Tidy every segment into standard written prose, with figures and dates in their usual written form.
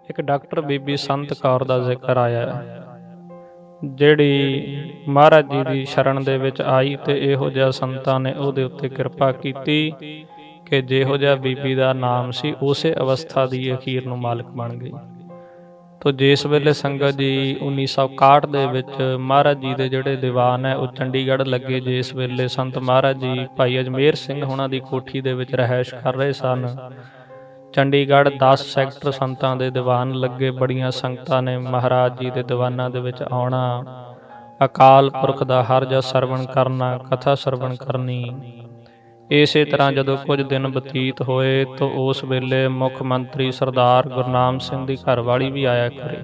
एक डॉक्टर बीबी संत कौर ਦਾ ਜ਼ਿਕਰ ਆਇਆ ਜਿਹੜੀ ਮਹਾਰਾਜ ਜੀ ਦੀ ਸ਼ਰਨ ਦੇ ਵਿੱਚ ਆਈ ਤੇ ਇਹੋ ਜਿਹਾ ਸੰਤਾਂ ਨੇ ਉਹਦੇ ਉੱਤੇ ਕਿਰਪਾ ਕੀਤੀ ਕਿ ਜਿਹੋ ਜਿਹਾ ਬੀਬੀ ਦਾ ਨਾਮ ਸੀ ਉਸੇ ਅਵਸਥਾ ਦੀ ਅਖੀਰ ਨੂੰ ਮਾਲਕ ਬਣ ਗਈ। ਤੋ ਜਿਸ ਵੇਲੇ ਸੰਗਤ ਜੀ 1961 ਦੇ ਵਿੱਚ ਮਹਾਰਾਜ ਜੀ ਦੇ ਜਿਹੜੇ ਦੀਵਾਨ ਹੈ ਉਹ ਚੰਡੀਗੜ੍ਹ ਲੱਗੇ। ਜਿਸ ਵੇਲੇ ਸੰਤ ਮਹਾਰਾਜ ਜੀ ਭਾਈ ਅਜਮੇਰ ਸਿੰਘ ਹੋਣਾ ਦੀ ਕੋਠੀ ਦੇ ਵਿੱਚ ਰਿਹਾਇਸ਼ ਕਰ ਰਹੇ ਸਨ। ਚੰਡੀਗੜ੍ਹ 10 ਸੈਕਟਰ ਸੰਤਾਂ ਦੇ ਦੀਵਾਨ ਲੱਗੇ। ਬੜੀਆਂ ਸੰਗਤਾਂ ਨੇ ਮਹਾਰਾਜ ਜੀ ਦੇ ਦੀਵਾਨਾਂ ਦੇ ਵਿੱਚ ਆਉਣਾ, ਅਕਾਲ ਪੁਰਖ ਦਾ ਹਰ ਜਸ ਸਰਵਣ ਕਰਨਾ, ਕਥਾ ਸਰਵਣ ਕਰਨੀ। ਇਸੇ ਤਰ੍ਹਾਂ ਜਦੋਂ ਕੁਝ ਦਿਨ ਬਤੀਤ ਹੋਏ ਤਾਂ ਉਸ ਵੇਲੇ ਮੁੱਖ ਮੰਤਰੀ ਸਰਦਾਰ ਗੁਰਨਾਮ ਸਿੰਘ ਦੀ ਘਰਵਾਲੀ ਵੀ ਆਇਆ ਕਰੇ।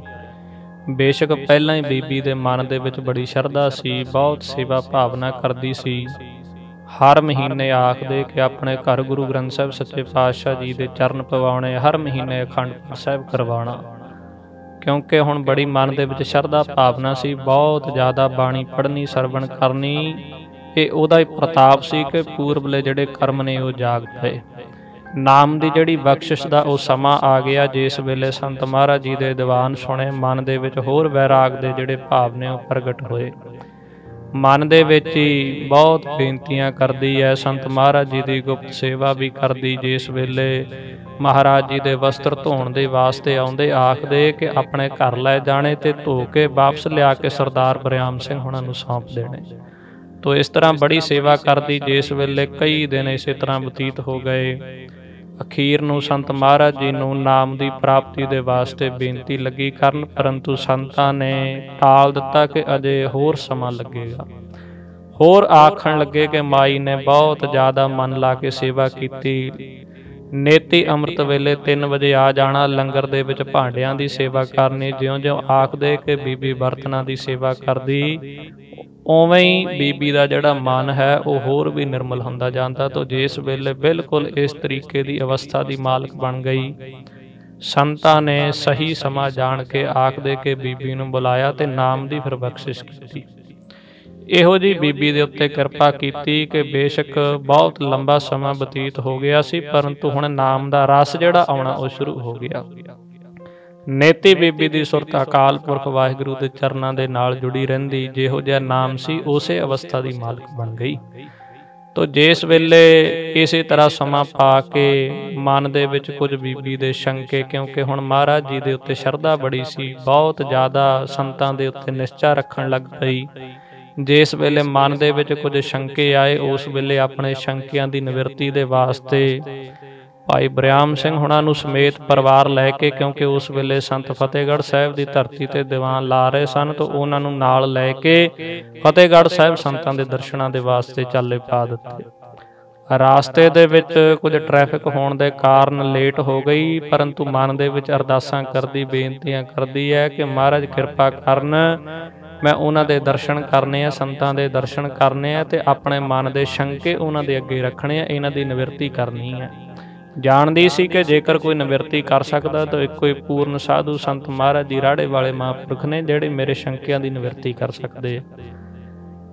ਬੇਸ਼ੱਕ ਪਹਿਲਾਂ ਹੀ ਬੀਬੀ ਦੇ ਮਨ ਦੇ ਵਿੱਚ ਬੜੀ ਸ਼ਰਧਾ ਸੀ, ਬਹੁਤ ਸੇਵਾ ਭਾਵਨਾ ਕਰਦੀ ਸੀ। ਹਰ ਮਹੀਨੇ ਆਖਦੇ ਕਿ ਆਪਣੇ ਘਰ ਗੁਰੂ ਗ੍ਰੰਥ ਸਾਹਿਬ ਸੱਚੇ ਪਾਤਸ਼ਾਹ ਜੀ ਦੇ ਚਰਨ ਪਵਾਉਣੇ, ਹਰ ਮਹੀਨੇ ਅਖੰਡ ਪਾਠ ਸਾਹਿਬ ਕਰਵਾਉਣਾ, ਕਿਉਂਕਿ ਹੁਣ ਬੜੀ ਮਨ ਦੇ ਵਿੱਚ ਸ਼ਰਧਾ ਭਾਵਨਾ ਸੀ। ਬਹੁਤ ਜ਼ਿਆਦਾ ਬਾਣੀ ਪੜ੍ਹਨੀ, ਸਰਵਣ ਕਰਨੀ, ਇਹ ਉਹਦਾ ਹੀ ਪ੍ਰਤਾਪ ਸੀ ਕਿ ਪੂਰਬਲੇ ਜਿਹੜੇ ਕਰਮ ਨੇ ਉਹ ਜਾਗ ਪਏ। ਨਾਮ ਦੀ ਜਿਹੜੀ ਬਖਸ਼ਿਸ਼ ਦਾ ਉਹ ਸਮਾਂ ਆ ਗਿਆ। ਜਿਸ ਵੇਲੇ ਸੰਤ ਮਹਾਰਾਜ ਜੀ ਦੇ ਦੀਵਾਨ ਸੁਣੇ, ਮਨ ਦੇ ਵਿੱਚ ਹੋਰ ਵੈਰਾਗ ਦੇ ਜਿਹੜੇ ਭਾਵ ਨੇ ਉਹ ਪ੍ਰਗਟ ਹੋਏ। ਮਨ ਦੇ ਵਿੱਚ ਹੀ ਬਹੁਤ ਬੇਨਤੀਆਂ ਕਰਦੀ ਹੈ, ਸੰਤ ਮਹਾਰਾਜ ਜੀ ਦੀ ਗੁਪਤ ਸੇਵਾ ਵੀ ਕਰਦੀ। ਜਿਸ ਵੇਲੇ ਮਹਾਰਾਜ ਜੀ ਦੇ ਵਸਤਰ ਧੋਣ ਦੇ ਵਾਸਤੇ ਆਉਂਦੇ, ਆਖਦੇ ਕਿ ਆਪਣੇ ਘਰ ਲੈ ਜਾਣੇ ਤੇ ਧੋ ਕੇ ਵਾਪਸ ਲਿਆ ਕੇ ਸਰਦਾਰ ਬਰਿਆਮ ਸਿੰਘ ਹੁਣਾਂ ਨੂੰ ਸੌਂਪ ਦੇਣੇ। ਤੋ ਇਸ ਤਰ੍ਹਾਂ ਬੜੀ ਸੇਵਾ ਕਰਦੀ। ਜਿਸ ਵੇਲੇ ਕਈ ਦਿਨ ਇਸੇ ਤਰ੍ਹਾਂ ਬਤੀਤ ਹੋ ਗਏ, ਅਖੀਰ ਨੂੰ ਸੰਤ ਮਹਾਰਾਜ ਜੀ ਨੂੰ ਨਾਮ ਦੀ ਪ੍ਰਾਪਤੀ ਦੇ ਵਾਸਤੇ ਬੇਨਤੀ ਲੱਗੀ ਕਰਨ, ਪਰੰਤੂ ਸੰਤਾਂ ਨੇ ਟਾਲ ਦਿੱਤਾ ਕਿ ਅਜੇ ਹੋਰ ਸਮਾਂ ਲੱਗੇਗਾ। ਹੋਰ ਆਖਣ ਲੱਗੇ ਕਿ ਮਾਈ ਨੇ ਬਹੁਤ ਜ਼ਿਆਦਾ ਮਨ ਲਾ ਕੇ ਸੇਵਾ ਕੀਤੀ। ਨੇਤੀ ਅੰਮ੍ਰਿਤ ਵੇਲੇ 3 ਵਜੇ ਆ ਜਾਣਾ, ਲੰਗਰ ਦੇ ਵਿੱਚ ਭਾਂਡਿਆਂ ਦੀ ਸੇਵਾ ਕਰਨੀ। ਜਿਉਂ-ਜਿਉਂ ਆਖਦੇ ਕਿ ਬੀਬੀ ਬਰਤਨਾਂ ਦੀ ਸੇਵਾ ਕਰਦੀ, ਉਵੇਂ ਹੀ ਬੀਬੀ ਦਾ ਜਿਹੜਾ ਮਨ ਹੈ ਉਹ ਹੋਰ ਵੀ ਨਿਰਮਲ ਹੁੰਦਾ ਜਾਂਦਾ। ਤਾਂ ਜਿਸ ਵੇਲੇ ਬਿਲਕੁਲ ਇਸ ਤਰੀਕੇ ਦੀ ਅਵਸਥਾ ਦੀ ਮਾਲਕ ਬਣ ਗਈ, ਸੰਤਾਂ ਨੇ ਸਹੀ ਸਮਾਂ ਜਾਣ ਕੇ ਆਖਦੇ ਕਿ ਬੀਬੀ ਨੂੰ ਬੁਲਾਇਆ ਤੇ ਨਾਮ ਦੀ ਫਿਰ ਬਖਸ਼ਿਸ਼ ਕੀਤੀ। ਇਹੋ ਜਿਹੀ ਬੀਬੀ ਦੇ ਉੱਤੇ ਕਿਰਪਾ ਕੀਤੀ ਕਿ ਬੇਸ਼ੱਕ ਬਹੁਤ ਲੰਬਾ ਸਮਾਂ ਬਤੀਤ ਹੋ ਗਿਆ ਸੀ, ਪਰੰਤੂ ਹੁਣ ਨਾਮ ਦਾ ਰਸ ਜਿਹੜਾ ਆਉਣਾ ਉਹ ਸ਼ੁਰੂ ਹੋ ਗਿਆ। ਨੇਤੀ ਬੀਬੀ ਦੀ ਸੁਰਤ ਅਕਾਲ ਪੁਰਖ ਵਾਹਿਗੁਰੂ ਦੇ ਚਰਨਾਂ ਦੇ ਨਾਲ ਜੁੜੀ ਰਹਿੰਦੀ। ਜਿਹੋ ਜਿਹਾ ਨਾਮ ਸੀ ਉਸੇ ਅਵਸਥਾ ਦੀ ਮਾਲਕ ਬਣ ਗਈ। ਤੋ ਜਿਸ ਵੇਲੇ ਇਸੇ ਤਰ੍ਹਾਂ ਸਮਾਂ ਪਾ ਕੇ ਮਨ ਦੇ ਵਿੱਚ ਕੁਝ ਬੀਬੀ ਦੇ ਸ਼ੰਕੇ, ਕਿਉਂਕਿ ਹੁਣ ਮਹਾਰਾਜ ਜੀ ਦੇ ਉੱਤੇ ਸ਼ਰਧਾ ਬੜੀ ਸੀ, ਬਹੁਤ ਜ਼ਿਆਦਾ ਸੰਤਾਂ ਦੇ ਉੱਤੇ ਨਿਸ਼ਚਾ ਰੱਖਣ ਲੱਗ ਪਈ। ਜਿਸ ਵੇਲੇ ਮਨ ਦੇ ਵਿੱਚ ਕੁਝ ਸ਼ੰਕੇ ਆਏ, ਉਸ ਵੇਲੇ ਆਪਣੇ ਸ਼ੰਕਿਆਂ ਦੀ ਨਿਵਰਤੀ ਦੇ ਵਾਸਤੇ ਭਾਈ ਬਰਿਆਮ ਸਿੰਘ ਹੁਣਾਂ ਨੂੰ ਸਮੇਤ ਪਰਿਵਾਰ ਲੈ ਕੇ, ਕਿਉਂਕਿ ਉਸ ਵੇਲੇ ਸੰਤ ਫਤਿਹਗੜ੍ਹ ਸਾਹਿਬ ਦੀ ਧਰਤੀ ਤੇ ਦੀਵਾਨ ਲਾ ਰਹੇ ਸਨ, ਤਾਂ ਉਹਨਾਂ ਨੂੰ ਨਾਲ ਲੈ ਕੇ ਫਤਿਹਗੜ੍ਹ ਸਾਹਿਬ ਸੰਤਾਂ ਦੇ ਦਰਸ਼ਨਾਂ ਦੇ ਵਾਸਤੇ ਚਾਲੇ ਪਾ ਦਿੱਤੇ। ਰਾਸਤੇ ਦੇ ਵਿੱਚ ਕੁਝ ਟ੍ਰੈਫਿਕ ਹੋਣ ਦੇ ਕਾਰਨ ਲੇਟ ਹੋ ਗਈ, ਪਰੰਤੂ ਮਨ ਦੇ ਵਿੱਚ ਅਰਦਾਸਾਂ ਕਰਦੀ, ਬੇਨਤੀਆਂ ਕਰਦੀ ਹੈ ਕਿ ਮਹਾਰਾਜ ਕਿਰਪਾ ਕਰਨ, ਮੈਂ ਉਹਨਾਂ ਦੇ ਦਰਸ਼ਨ ਕਰਨੇ ਆ, ਸੰਤਾਂ ਦੇ ਦਰਸ਼ਨ ਕਰਨੇ ਆ ਤੇ ਆਪਣੇ ਮਨ ਦੇ ਸ਼ੰਕੇ ਉਹਨਾਂ ਦੇ ਅੱਗੇ ਰੱਖਣੇ ਆ, ਇਹਨਾਂ ਦੀ ਨਿਵਰਤੀ ਕਰਨੀ ਹੈ। ਜਾਣਦੀ ਸੀ ਕਿ ਜੇਕਰ ਕੋਈ ਨਿਵਰਤੀ ਕਰ ਸਕਦਾ ਤਾਂ ਇੱਕੋ ਹੀ ਪੂਰਨ ਸਾਧੂ ਸੰਤ ਮਹਾਰਾਜ ਜੀ ਰਾੜੇ ਵਾਲੇ ਮਹਾਂਪੁਰਖ ਨੇ ਜਿਹੜੇ ਮੇਰੇ ਸ਼ੰਕਿਆਂ ਦੀ ਨਿਵਰਤੀ ਕਰ ਸਕਦੇ ਆ।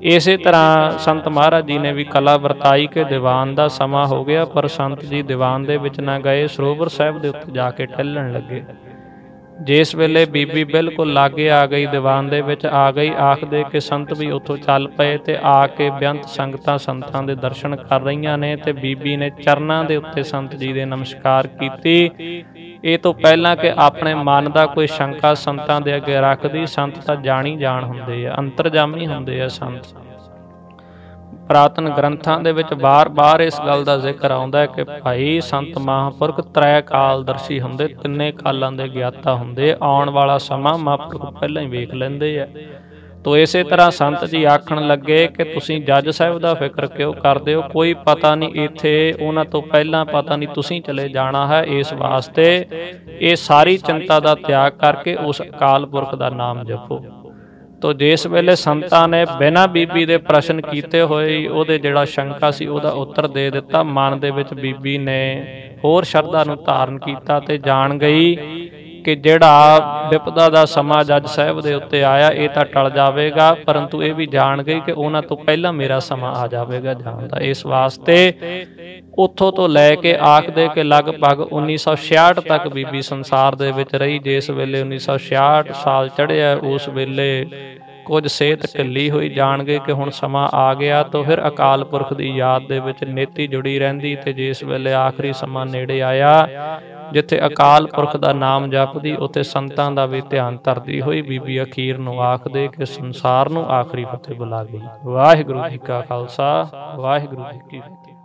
ਇਸੇ ਤਰ੍ਹਾਂ ਸੰਤ ਮਹਾਰਾਜ ਜੀ ਨੇ ਵੀ ਕਲਾ ਵਰਤਾਈ ਕਿ ਦੀਵਾਨ ਦਾ ਸਮਾਂ ਹੋ ਗਿਆ, ਪਰ ਸੰਤ ਜੀ ਦੀਵਾਨ ਦੇ ਵਿੱਚ ਨਾ ਗਏ, ਸਰੋਵਰ ਸਾਹਿਬ ਦੇ ਉੱਤੇ ਜਾ ਕੇ ਟਹਿਲਣ ਲੱਗੇ। ਜਿਸ ਵੇਲੇ ਬੀਬੀ ਬਿਲਕੁਲ ਲਾਗੇ ਆ ਗਈ, ਦੀਵਾਨ ਦੇ ਵਿੱਚ ਆ ਗਈ, ਆਖਦੇ ਕਿ ਸੰਤ ਵੀ ਉੱਥੋਂ ਚੱਲ ਪਏ ਤੇ ਆ ਕੇ ਬੇਅੰਤ ਸੰਗਤਾਂ ਸੰਤਾਂ ਦੇ ਦਰਸ਼ਨ ਕਰ ਰਹੀਆਂ ਨੇ ਤੇ ਬੀਬੀ ਨੇ ਚਰਨਾਂ ਦੇ ਉੱਤੇ ਸੰਤ ਜੀ ਦੇ ਨਮਸਕਾਰ ਕੀਤੀ। ਇਹ ਤੋਂ ਪਹਿਲਾਂ ਕਿ ਆਪਣੇ ਮਨ ਦਾ ਕੋਈ ਸ਼ੰਕਾ ਸੰਤਾਂ ਦੇ ਅੱਗੇ ਰੱਖਦੀ, ਸੰਤ ਤਾਂ ਜਾਣੀ ਜਾਣ ਹੁੰਦੇ ਆ, ਅੰਤਰਜਾਮੀ ਹੁੰਦੇ ਆ ਸੰਤ। ਪੁਰਾਤਨ ਗ੍ਰੰਥਾਂ ਦੇ ਵਿੱਚ ਬਾਰ-ਬਾਰ ਇਸ ਗੱਲ ਦਾ ਜ਼ਿਕਰ ਆਉਂਦਾ ਹੈ ਕਿ ਭਾਈ ਸੰਤ ਮਹਾਂਪੁਰਖ ਤ੍ਰੈ ਕਾਲਦਰਸ਼ੀ ਹੁੰਦੇ, ਤਿੰਨੇ ਕਾਲਾਂ ਦੇ ਗਿਆਤਾ ਹੁੰਦੇ। ਆਉਣ ਵਾਲਾ ਸਮਾਂ ਮਹਾਂਪੁਰਖ ਪਹਿਲਾਂ ਹੀ ਵੇਖ ਲੈਂਦੇ ਆ। ਤੋ ਇਸੇ ਤਰ੍ਹਾਂ ਸੰਤ ਜੀ ਆਖਣ ਲੱਗੇ ਕਿ ਤੁਸੀਂ ਜੱਜ ਸਾਹਿਬ ਦਾ ਫਿਕਰ ਕਿਉਂ ਕਰਦੇ ਹੋ, ਕੋਈ ਪਤਾ ਨਹੀਂ ਇੱਥੇ ਉਹਨਾਂ ਤੋਂ ਪਹਿਲਾਂ ਪਤਾ ਨਹੀਂ ਤੁਸੀਂ ਚਲੇ ਜਾਣਾ ਹੈ। ਇਸ ਵਾਸਤੇ ਇਹ ਸਾਰੀ ਚਿੰਤਾ ਦਾ ਤਿਆਗ ਕਰਕੇ ਉਸ ਅਕਾਲ ਪੁਰਖ ਦਾ ਨਾਮ ਜਪੋ। ਤੋ ਜਿਸ ਵੇਲੇ ਸੰਤਾਂ ਨੇ ਬਿਨਾਂ ਬੀਬੀ ਦੇ ਪ੍ਰਸ਼ਨ ਕੀਤੇ ਹੋਏ ਉਹਦੇ ਜਿਹੜਾ ਸ਼ੰਕਾ ਸੀ ਉਹਦਾ ਉੱਤਰ ਦੇ ਦਿੱਤਾ, ਮਨ ਦੇ ਵਿੱਚ ਬੀਬੀ ਨੇ ਹੋਰ ਸ਼ਰਧਾ ਨੂੰ ਧਾਰਨ ਕੀਤਾ ਤੇ ਜਾਣ ਗਈ ਕਿ ਜਿਹੜਾ ਵਿਪਦਾ ਦਾ ਸਮਾਂ ਜੱਜ ਸਾਹਿਬ ਦੇ ਉੱਤੇ ਆਇਆ ਇਹ ਤਾਂ ਟਲ ਜਾਵੇਗਾ, ਪਰੰਤੂ ਇਹ ਵੀ ਜਾਣ ਗਈ ਕਿ ਉਹਨਾਂ ਤੋਂ ਪਹਿਲਾਂ ਮੇਰਾ ਸਮਾਂ ਆ ਜਾਵੇਗਾ ਜਾਣ ਦਾ। ਇਸ ਵਾਸਤੇ ਉੱਥੋਂ ਤੋਂ ਲੈ ਕੇ ਆਖਦੇ ਕਿ ਲਗਭਗ 1966 ਤੱਕ ਬੀਬੀ ਸੰਸਾਰ ਦੇ ਵਿੱਚ ਰਹੀ। ਜਿਸ ਵੇਲੇ 1966 ਸਾਲ ਚੜ੍ਹਿਆ ਉਸ ਵੇਲੇ ਕੁਝ ਸਿਹਤ ਢਿੱਲੀ ਹੋਈ, ਜਾਣ ਗਏ ਕਿ ਹੁਣ ਸਮਾਂ ਆ ਗਿਆ। ਤਾਂ ਫਿਰ ਅਕਾਲ ਪੁਰਖ ਦੀ ਯਾਦ ਦੇ ਵਿੱਚ ਨੇਤੀ ਜੁੜੀ ਰਹਿੰਦੀ ਤੇ ਜਿਸ ਵੇਲੇ ਆਖਰੀ ਸਮਾਂ ਨੇੜੇ ਆਇਆ, ਜਿੱਥੇ ਅਕਾਲ ਪੁਰਖ ਦਾ ਨਾਮ ਜਪਦੀ ਉੱਥੇ ਸੰਤਾਂ ਦਾ ਵੀ ਧਿਆਨ ਧਰਦੀ ਹੋਈ ਬੀਬੀ ਅਖੀਰ ਨੂੰ ਆਖਦੇ ਕਿ ਸੰਸਾਰ ਨੂੰ ਆਖਰੀ ਫਤਿਹ ਬੁਲਾ ਗਈ। ਵਾਹਿਗੁਰੂ ਜੀ ਕਾ ਖਾਲਸਾ, ਵਾਹਿਗੁਰੂ ਜੀ ਕੀ ਫਤਿਹ।